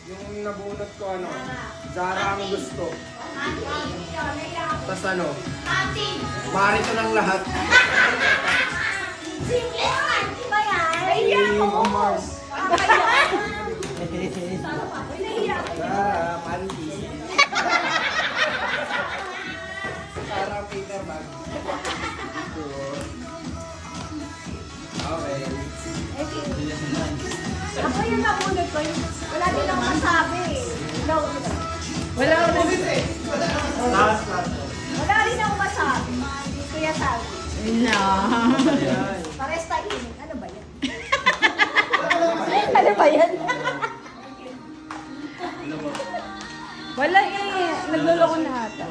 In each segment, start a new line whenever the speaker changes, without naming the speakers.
Yung nabunot ko ano, Zara ang gusto. Tapos ano, marito ng lahat. Yung Mars. Zara, panties. Zara, Peter bag. Okay.
Ako yung nabunod ko, wala din ako masabi. No.
Wala ako
Last.
Wala rin ako masabi. Kuya sabi.
No.
Pares tayo. Ano ba yan? Ano ba yan?
Wala eh. Nagluloko na ata.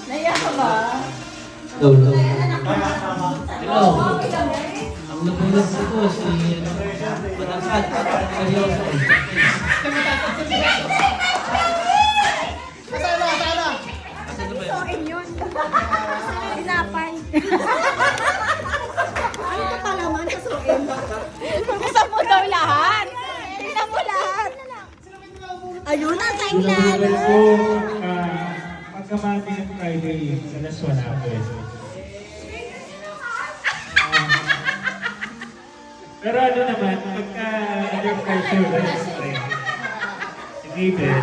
Naiya ka ba?
Hello. Ang nabulas ito si Matangkad. Seryoso.
Susuin yun. Sinapay. Ano ka pa naman susuin?
Gusto mo daw lahat. Tingnan mo lahat.
Ayun na sa
Nag-level
ilalim.
ko pagkamati ng Friday sa Las Wanape. Pero ano naman, pagka under pressure, siyempre, si Gabriel,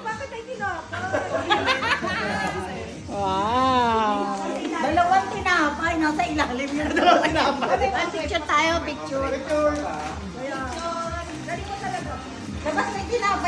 Bakit ay tinapay?
Wow.
Dalawang tinapay. Nasa ilalim yun. Dalawang tinapay. Picture tayo, picture.